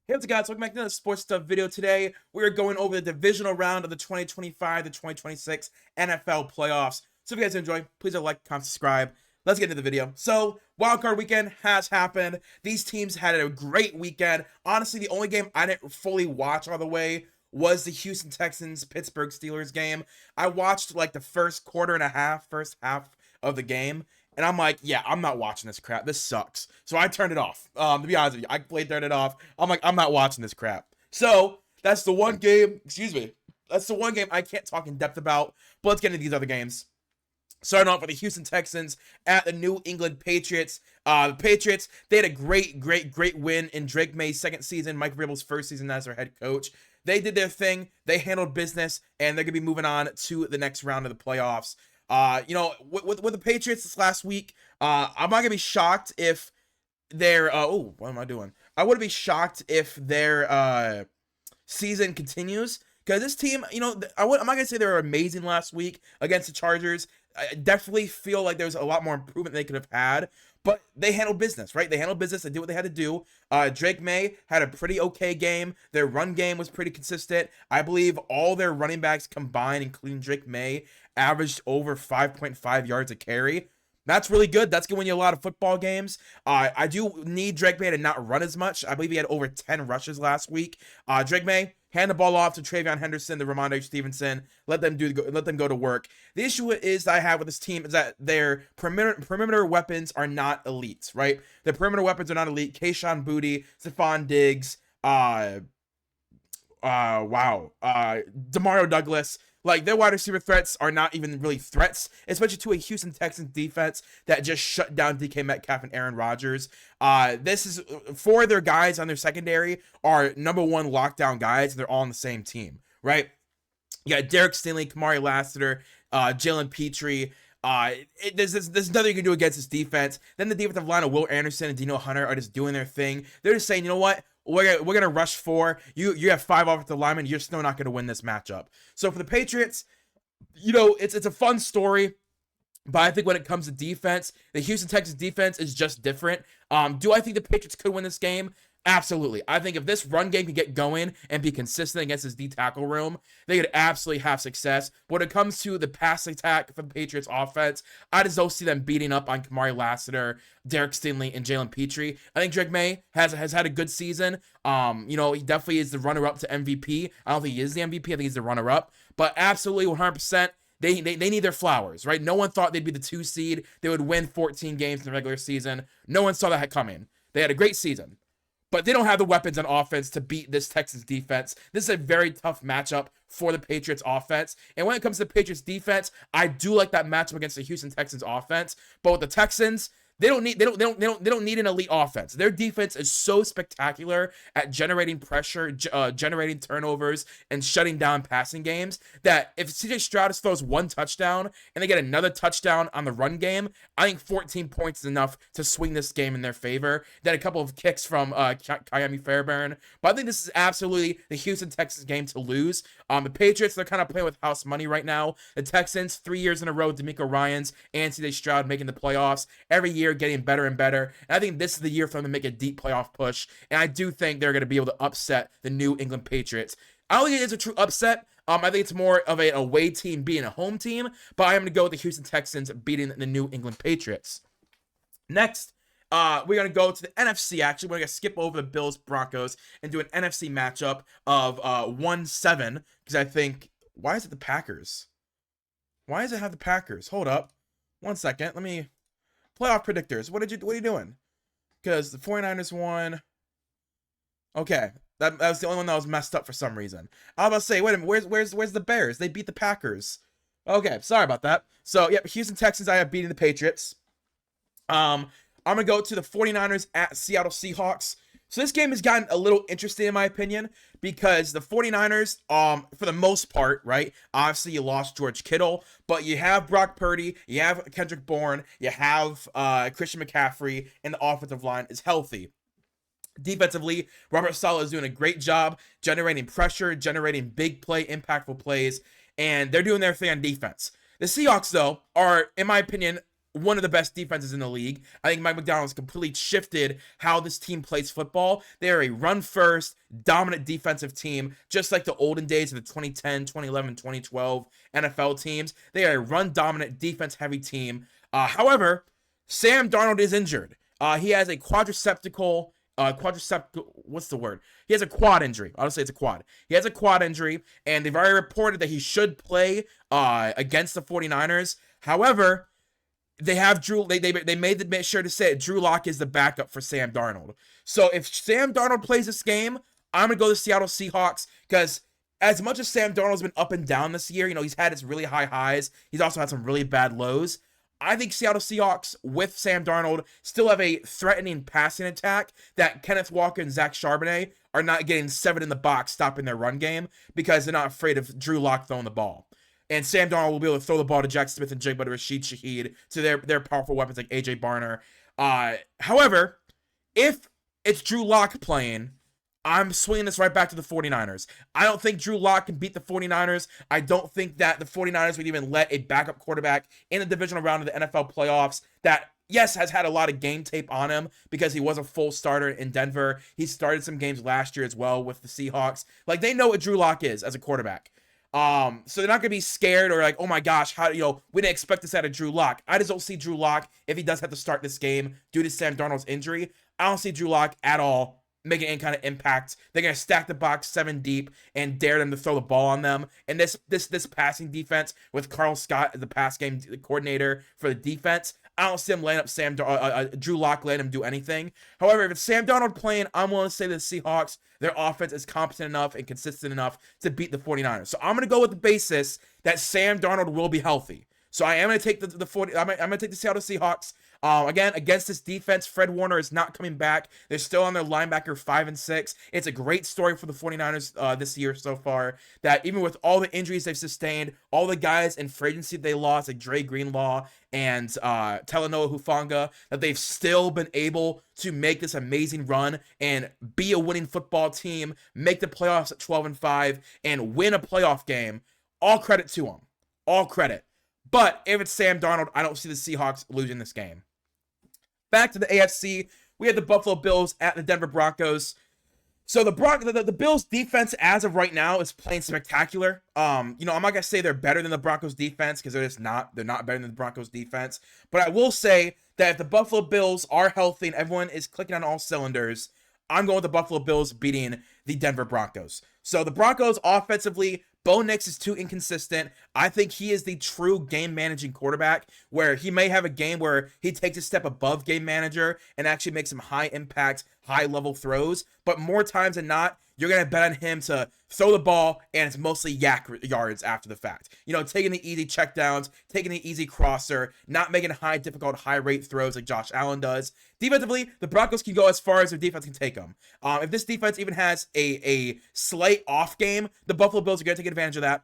Hey, what's up, guys? Welcome back to another sports stuff video. Today, we're going over the divisional round of the 2025 to 2026 NFL playoffs. So if you guys enjoy, please like, comment, subscribe. Let's get into the video. So, wildcard weekend has happened. These teams had a great weekend. Honestly, the only game I didn't fully watch all the way was the Houston Texans Pittsburgh Steelers game. I watched like the first quarter and a half, first half of the game. And I'm like, yeah, I'm not watching this crap. This sucks. So I turned it off. To be honest with you, I turned it off. I'm like, I'm not watching this crap. So that's the one game, excuse me. That's the one game I can't talk in depth about. But let's get into these other games. Starting off with the Houston Texans at the New England Patriots. The Patriots, they had a great win in Drake May's second season, Mike Vrabel's first season as their head coach. They did their thing. They handled business, and they're going to be moving on to the next round of the playoffs. With the Patriots this last week, I'm not gonna be shocked if their what am I doing? I wouldn't be shocked if their season continues, because this team, I'm not gonna say they were amazing last week against the Chargers. I definitely feel like there's a lot more improvement they could have had, but they handled business, right? They handled business. They did what they had to do. Drake May had a pretty okay game. Their run game was pretty consistent. I believe all their running backs combined, including Drake May, averaged over 5.5 yards a carry. That's really good. That's going to win you a lot of football games. I do need Drake May to not run as much. I believe he had over 10 rushes last week. Drake May, hand the ball off to Travion Henderson, the Ramondre Stevenson. Let them go to work. The issue is that I have with this team is that their perimeter weapons are not elite, right? The perimeter weapons are not elite. Kayshon Boutte, Stephon Diggs, Demario Douglas. Like, their wide receiver threats are not even really threats, especially to a Houston Texans defense that just shut down DK Metcalf and Aaron Rodgers. This is four of their guys on their secondary are number one lockdown guys, and they're all on the same team, right? You got Derek Stingley, Kamari Lassiter, Jalen Petrie. There's nothing you can do against this defense. Then the defensive line of Will Anderson and Dino Hunter are just doing their thing. They're just saying, you know what? We're gonna rush four. You have five offensive linemen. You're still not gonna win this matchup. So for the Patriots, it's a fun story. But I think when it comes to defense, the Houston Texans defense is just different. Do I think the Patriots could win this game? Absolutely. I think if this run game could get going and be consistent against this D tackle room, they could absolutely have success. But when it comes to the pass attack for the Patriots offense, I just don't see them beating up on Kamari Lassiter, Derek Stingley, and Jalen Petrie. I think Drake May has had a good season. He definitely is the runner-up to MVP. I don't think he is the MVP. I think he's the runner-up. But absolutely 100%. They need their flowers, right? No one thought they'd be the 2 seed. They would win 14 games in the regular season. No one saw that coming. They had a great season. But they don't have the weapons on offense to beat this Texans defense. This is a very tough matchup for the Patriots offense. And when it comes to the Patriots defense, I do like that matchup against the Houston Texans offense. But with the Texans, they don't need an elite offense. Their defense is so spectacular at generating pressure, generating turnovers, and shutting down passing games that if CJ Stroud throws one touchdown and they get another touchdown on the run game, I think 14 points is enough to swing this game in their favor. Then a couple of kicks from Kyami Fairbairn. But I think this is absolutely the Houston Texans game to lose. The Patriots, they're kind of playing with house money right now. The Texans, 3 years in a row, D'Amico Ryans and CJ Stroud making the playoffs. Every year getting better and better. And I think this is the year for them to make a deep playoff push. And I do think they're going to be able to upset the New England Patriots. I don't think it's a true upset. I think it's more of an away team being a home team. But I'm going to go with the Houston Texans beating the New England Patriots. Next, we're going to go to the NFC. Actually, we're going to skip over the Bills Broncos and do an NFC matchup of 1-7. Because I think, why is it the Packers? Why does it have the Packers? Hold up. 1 second. Let me... Playoff predictors. What are you doing? Because the 49ers won. Okay. That was the only one that was messed up for some reason. I was about to say, wait a minute, where's the Bears? They beat the Packers. Okay, sorry about that. So, yeah, Houston Texans, I have beating the Patriots. I'm going to go to the 49ers at Seattle Seahawks. So this game has gotten a little interesting in my opinion because the 49ers, for the most part, right, obviously you lost George Kittle, but you have Brock Purdy, you have Kendrick Bourne, you have Christian McCaffrey, and the offensive line is healthy. Defensively, Robert Saleh is doing a great job generating pressure, generating big play, impactful plays, and they're doing their thing on defense. The Seahawks, though, are, in my opinion, one of the best defenses in the league. I think Mike McDonald's completely shifted how this team plays football. They are a run-first, dominant defensive team, just like the olden days of the 2010, 2011, 2012 NFL teams. They are a run-dominant, defense-heavy team. However, Sam Darnold is injured. He has a what's the word? He has a quad injury. I'll say it's a quad. He has a quad injury, and they've already reported that he should play against the 49ers. However, they have Drew. They made sure to say it, Drew Lock is the backup for Sam Darnold. So if Sam Darnold plays this game, I'm gonna go to the Seattle Seahawks, because as much as Sam Darnold's been up and down this year, he's had his really high highs. He's also had some really bad lows. I think Seattle Seahawks with Sam Darnold still have a threatening passing attack that Kenneth Walker and Zach Charbonnet are not getting 7 in the box, stopping their run game, because they're not afraid of Drew Lock throwing the ball. And Sam Darnold will be able to throw the ball to Jack Smith and Jake Butter, Rashid Shaheed, to their powerful weapons like AJ Barner. However, if it's Drew Lock playing, I'm swinging this right back to the 49ers. I don't think Drew Lock can beat the 49ers. I don't think that the 49ers would even let a backup quarterback in the divisional round of the NFL playoffs that, yes, has had a lot of game tape on him because he was a full starter in Denver. He started some games last year as well with the Seahawks. Like, they know what Drew Lock is as a quarterback. So they're not going to be scared or like, oh my gosh, how, we didn't expect this out of Drew Lock. I just don't see Drew Lock, if he does have to start this game due to Sam Darnold's injury, I don't see Drew Lock at all making any kind of impact. They're going to stack the box 7 deep and dare them to throw the ball on them. And this passing defense with Carl Scott as the pass game coordinator for the defense, I don't see him laying up Drew Lock, letting him do anything. However, if it's Sam Darnold playing, I'm willing to say that the Seahawks, their offense is competent enough and consistent enough to beat the 49ers. So I'm going to go with the basis that Sam Darnold will be healthy. So I am going to take I'm going to take the Seattle Seahawks. Again, against this defense, Fred Warner is not coming back. They're still on their linebacker 5 and 6. It's a great story for the 49ers this year so far, that even with all the injuries they've sustained, all the guys in free agency they lost, like Dre Greenlaw and Talanoa Hufanga, that they've still been able to make this amazing run and be a winning football team, make the playoffs at 12 and 5, and win a playoff game. All credit to them. All credit. But if it's Sam Darnold, I don't see the Seahawks losing this game. Back to the AFC, we had the Buffalo Bills at the Denver Broncos. So the Bills defense as of right now is playing spectacular. I'm not gonna say they're better than the Broncos defense, because they're just not. They're not better than the Broncos defense. But I will say that if the Buffalo Bills are healthy and everyone is clicking on all cylinders, I'm going with the Buffalo Bills beating the Denver Broncos. So the Broncos offensively, Bo Nix is too inconsistent. I think he is the true game managing quarterback, where he may have a game where he takes a step above game manager and actually makes some high impact, high level throws. But more times than not, you're going to bet on him to throw the ball, and it's mostly yak yards after the fact. Taking the easy checkdowns, taking the easy crosser, not making high, difficult, high-rate throws like Josh Allen does. Defensively, the Broncos can go as far as their defense can take them. If this defense even has a slight off game, the Buffalo Bills are going to take advantage of that.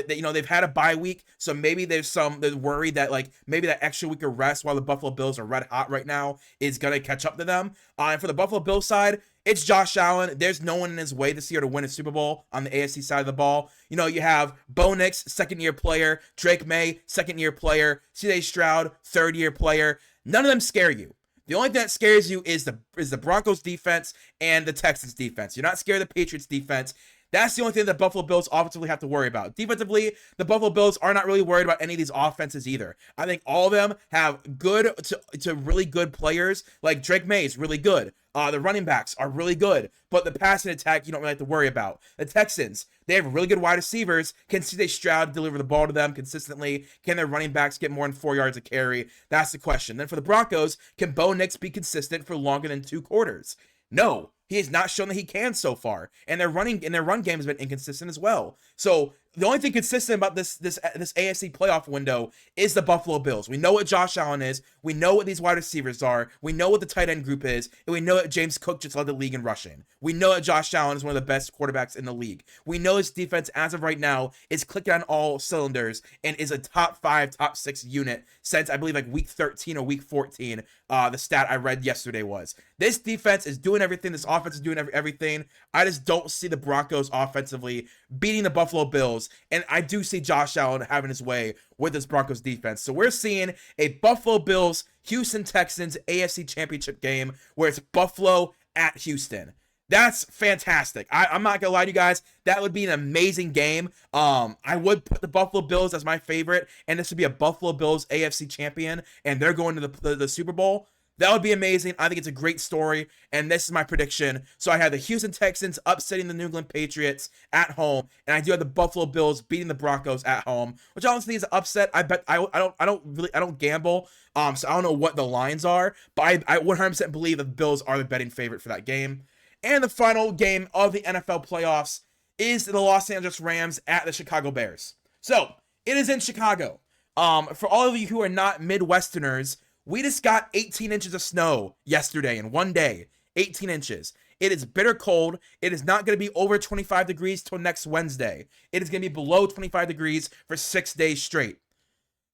They've had a bye week, so maybe there's worry that maybe that extra week of rest while the Buffalo Bills are red hot right now is going to catch up to them. And for the Buffalo Bills side, it's Josh Allen. There's no one in his way this year to win a Super Bowl on the AFC side of the ball. You have Bo Nix, second-year player, Drake May, second-year player, C.J. Stroud, third-year player. None of them scare you. The only thing that scares you is the Broncos defense and the Texans defense. You're not scared of the Patriots defense. That's the only thing that Buffalo Bills offensively have to worry about. Defensively, the Buffalo Bills are not really worried about any of these offenses either. I think all of them have good to really good players. Like Drake May is really good. The running backs are really good, but the passing attack you don't really have to worry about. The Texans, they have really good wide receivers. Can C.J. Stroud deliver the ball to them consistently? Can their running backs get more than 4 yards a carry? That's the question. Then for the Broncos, can Bo Nix be consistent for longer than 2 quarters? No, he has not shown that he can so far, and their run game has been inconsistent as well. So the only thing consistent about this AFC playoff window is the Buffalo Bills. We know what Josh Allen is. We know what these wide receivers are. We know what the tight end group is, and we know that James Cook just led the league in rushing. We know that Josh Allen is one of the best quarterbacks in the league. We know his defense, as of right now, is clicking on all cylinders and is a top 5, top 6 unit since I believe week 13 or week 14. The stat I read yesterday was this defense is doing everything. This offense is doing everything. I just don't see the Broncos offensively beating the Buffalo Bills Bills, and I do see Josh Allen having his way with this Broncos defense. So we're seeing a Buffalo Bills, Houston Texans AFC Championship game where it's Buffalo at Houston. That's fantastic. I'm not gonna lie to you guys. That would be an amazing game. I would put the Buffalo Bills as my favorite, and this would be a Buffalo Bills AFC champion, and they're going to the Super Bowl. That would be amazing. I think it's a great story, and this is my prediction. So I have the Houston Texans upsetting the New England Patriots at home, and I do have the Buffalo Bills beating the Broncos at home, which honestly is an upset. I bet I don't gamble, so I don't know what the lines are, but I 100% believe that the Bills are the betting favorite for that game. And the final game of the NFL playoffs is the Los Angeles Rams at the Chicago Bears. So it is in Chicago. For all of you who are not Midwesterners, we just got 18 inches of snow yesterday in one day. 18 inches. It is bitter cold. It is not going to be over 25 degrees till next Wednesday. It is going to be below 25 degrees for 6 days straight.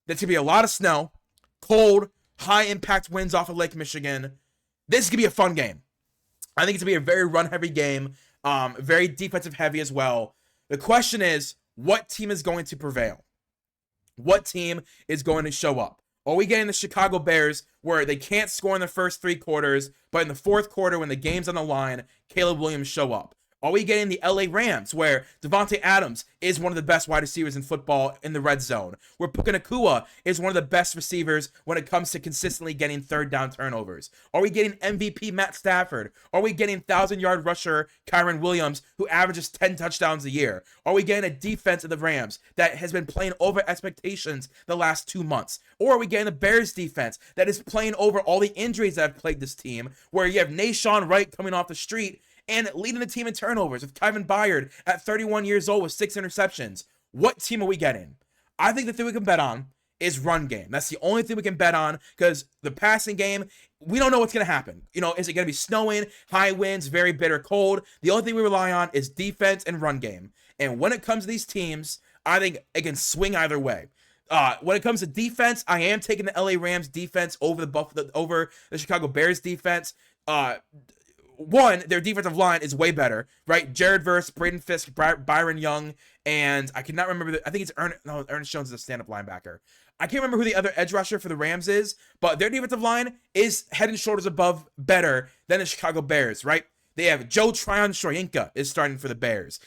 There's going to be a lot of snow, cold, high impact winds off of Lake Michigan. This is going to be a fun game. I think it's going to be a very run-heavy game, very defensive-heavy as well. The question is, what team is going to prevail? What team is going to show up? Are we getting the Chicago Bears where they can't score in the first 3 quarters, but in the 4th quarter when the game's on the line, Caleb Williams show up? Are we getting the LA Rams where Devontae Adams is one of the best wide receivers in football in the red zone, where Puka Nacua is one of the best receivers when it comes to consistently getting 3rd down turnovers? Are we getting MVP Matt Stafford? Are we getting 1,000-yard rusher Kyron Williams, who averages 10 touchdowns a year? Are we getting a defense of the Rams that has been playing over expectations the last 2 months? Or are we getting the Bears defense that is playing over all the injuries that have plagued this team, where you have Nashawn Wright coming off the street and leading the team in turnovers with Kevin Byard at 31 years old with 6 interceptions? What team are we getting? I think the thing we can bet on is run game. That's the only thing we can bet on, because the passing game, we don't know what's going to happen. You know, is it going to be snowing, high winds, very bitter cold? The only thing we rely on is defense and run game. And when it comes to these teams, I think it can swing either way. When it comes to defense, I am taking the LA Rams defense over the Chicago Bears defense. One, their defensive line is way better, right? Jared Verse, Braden Fisk, Byron Young, and I cannot remember. I think it's Ernest Jones is a stand-up linebacker. I can't remember who the other edge rusher for the Rams is, but their defensive line is head and shoulders above better than the Chicago Bears, right? They have Joe Tryon-Shoyinka is starting for the Bears.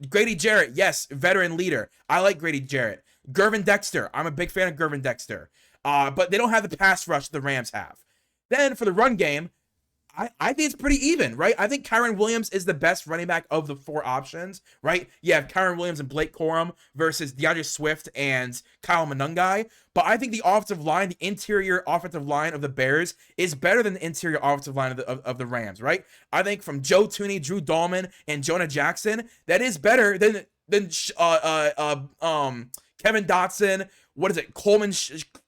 Grady Jarrett, yes, veteran leader. I like Grady Jarrett. Gervin Dexter, I'm a big fan of Gervin Dexter. But they don't have the pass rush the Rams have. Then for the run game, I think it's pretty even, right? I think Kyron Williams is the best running back of the 4 options, right? You have Kyron Williams and Blake Corum versus DeAndre Swift and Kyle Monangai. But I think the offensive line, the interior offensive line of the Bears is better than the interior offensive line of the Rams, right? I think from Joe Thuney, Drew Dahlman, and Jonah Jackson, that is better than Kevin Dotson. What is it? Coleman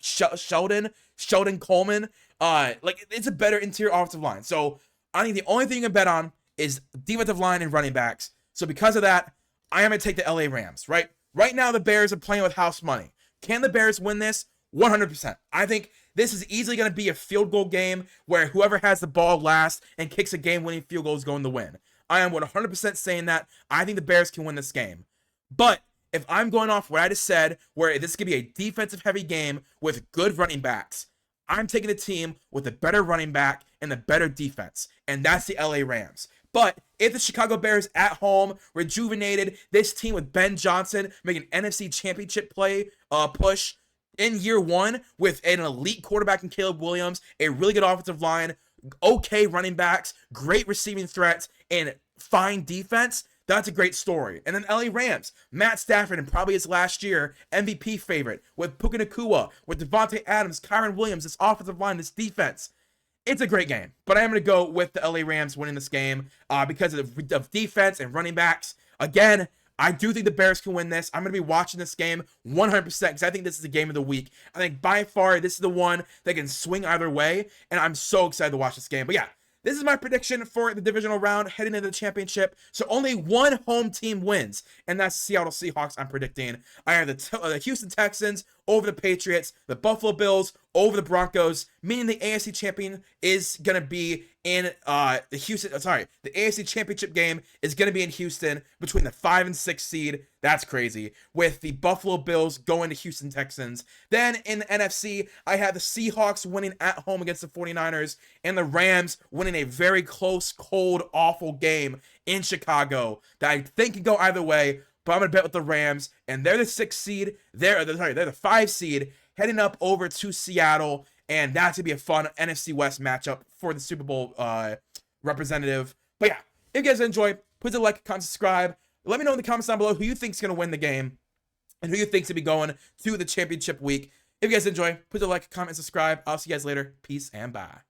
Sheldon Coleman. It's a better interior offensive line. So I think the only thing you can bet on is defensive line and running backs. So because of that, I am going to take the LA Rams, right? Right now, the Bears are playing with house money. Can the Bears win this? 100%. I think this is easily going to be a field goal game where whoever has the ball last and kicks a game-winning field goal is going to win. I am 100% saying that. I think the Bears can win this game. But if I'm going off what I just said, where this could be a defensive-heavy game with good running backs, I'm taking the team with the better running back and the better defense, and that's the LA Rams. But if the Chicago Bears at home, rejuvenated, this team with Ben Johnson making an NFC Championship push in year 1 with an elite quarterback in Caleb Williams, a really good offensive line, okay running backs, great receiving threats, and fine defense, that's a great story. And then LA Rams, Matt Stafford, and probably his last year, MVP favorite, with Puka Nacua, with Devontae Adams, Kyron Williams, this offensive line, this defense. It's a great game. But I am going to go with the LA Rams winning this game because of defense and running backs. Again, I do think the Bears can win this. I'm going to be watching this game 100% because I think this is the game of the week. I think by far this is the one that can swing either way, and I'm so excited to watch this game. But yeah, this is my prediction for the divisional round heading into the championship. So only one home team wins, and that's Seattle Seahawks I'm predicting. I have the Houston Texans over the Patriots, the Buffalo Bills over the Broncos, meaning the AFC champion is going to be in the AFC championship game is going to be in Houston between the 5 and 6 seed. That's crazy. With the Buffalo Bills going to Houston Texans. Then in the NFC, I have the Seahawks winning at home against the 49ers and the Rams winning a very close, cold, awful game in Chicago that I think can go either way, but I'm going to bet with the Rams, and they're the 6th seed. They're the 5 seed heading up over to Seattle, and that's going to be a fun NFC West matchup for the Super Bowl representative. But yeah, if you guys enjoy, please like, comment, subscribe. Let me know in the comments down below who you think's going to win the game and who you think's going to be going to the championship week. If you guys enjoy, please like, comment, subscribe. I'll see you guys later. Peace and bye.